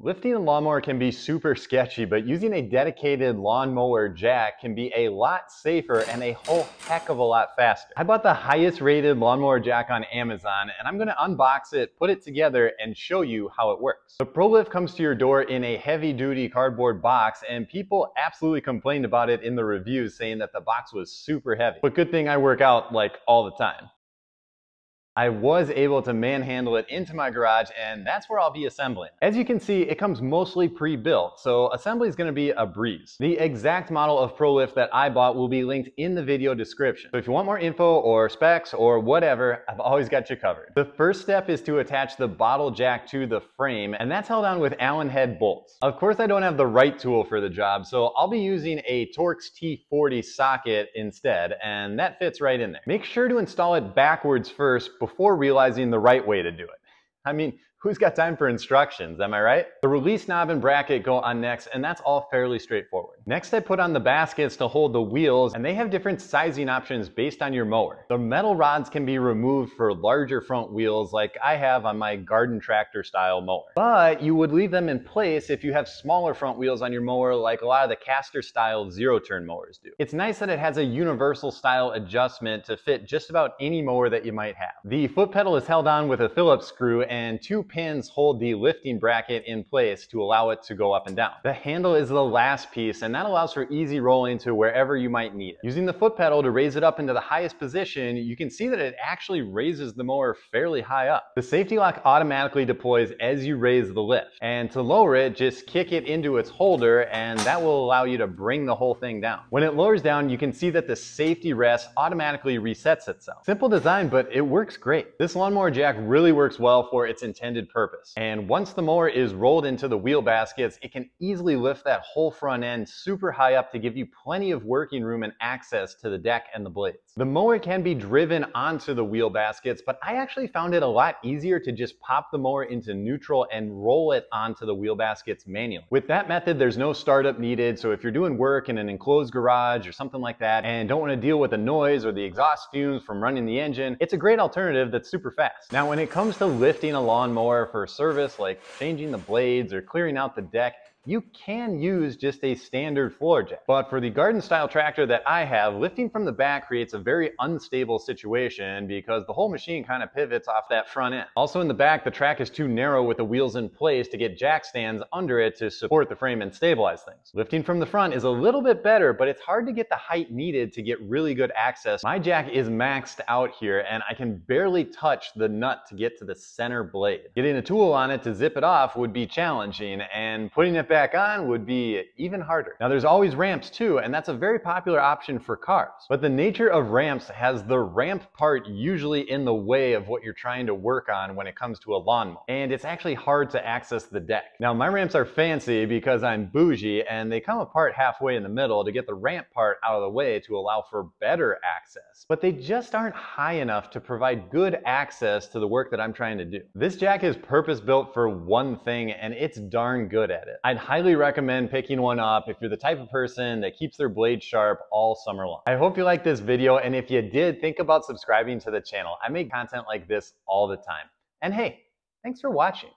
Lifting a lawnmower can be super sketchy, but using a dedicated lawnmower jack can be a lot safer and a whole heck of a lot faster. I bought the highest rated lawnmower jack on Amazon, and I'm gonna unbox it, put it together, and show you how it works. The ProLift comes to your door in a heavy-duty cardboard box, and people absolutely complained about it in the reviews, saying that the box was super heavy. But good thing I work out like all the time. I was able to manhandle it into my garage, and that's where I'll be assembling. As you can see, it comes mostly pre-built, so assembly is going to be a breeze. The exact model of ProLift that I bought will be linked in the video description. So if you want more info or specs or whatever, I've always got you covered. The first step is to attach the bottle jack to the frame, and that's held on with Allen head bolts. Of course, I don't have the right tool for the job, so I'll be using a Torx T40 socket instead, and that fits right in there. Make sure to install it backwards first before realizing the right way to do it. I mean, who's got time for instructions, am I right? The release knob and bracket go on next, and that's all fairly straightforward. Next, I put on the baskets to hold the wheels, and they have different sizing options based on your mower. The metal rods can be removed for larger front wheels like I have on my garden tractor style mower. But you would leave them in place if you have smaller front wheels on your mower like a lot of the caster style zero-turn mowers do. It's nice that it has a universal style adjustment to fit just about any mower that you might have. The foot pedal is held on with a Phillips screw, and 2 pins hold the lifting bracket in place to allow it to go up and down. The handle is the last piece, and that allows for easy rolling to wherever you might need it. Using the foot pedal to raise it up into the highest position, you can see that it actually raises the mower fairly high up. The safety lock automatically deploys as you raise the lift, and to lower it, just kick it into its holder, and that will allow you to bring the whole thing down. When it lowers down, you can see that the safety rest automatically resets itself. Simple design, but it works great. This lawnmower jack really works well for its intended purpose. And once the mower is rolled into the wheel baskets, it can easily lift that whole front end super high up to give you plenty of working room and access to the deck and the blades. The mower can be driven onto the wheel baskets, but I actually found it a lot easier to just pop the mower into neutral and roll it onto the wheel baskets manually. With that method, there's no startup needed, so if you're doing work in an enclosed garage or something like that and don't want to deal with the noise or the exhaust fumes from running the engine, it's a great alternative that's super fast. Now, when it comes to lifting a lawnmower for service like changing the blades or clearing out the deck, you can use just a standard floor jack. But for the garden style tractor that I have, lifting from the back creates a very unstable situation because the whole machine kind of pivots off that front end. Also in the back, the track is too narrow with the wheels in place to get jack stands under it to support the frame and stabilize things. Lifting from the front is a little bit better, but it's hard to get the height needed to get really good access. My jack is maxed out here, and I can barely touch the nut to get to the center blade. Getting a tool on it to zip it off would be challenging, and putting it back on would be even harder. Now there's always ramps too, and that's a very popular option for cars. But the nature of ramps has the ramp part usually in the way of what you're trying to work on when it comes to a lawnmower. And it's actually hard to access the deck. Now my ramps are fancy because I'm bougie, and they come apart halfway in the middle to get the ramp part out of the way to allow for better access. But they just aren't high enough to provide good access to the work that I'm trying to do. This jack is purpose built for one thing, and it's darn good at it. I'd highly recommend picking one up if you're the type of person that keeps their blade sharp all summer long. I hope you liked this video, and if you did, think about subscribing to the channel. I make content like this all the time. And hey, thanks for watching.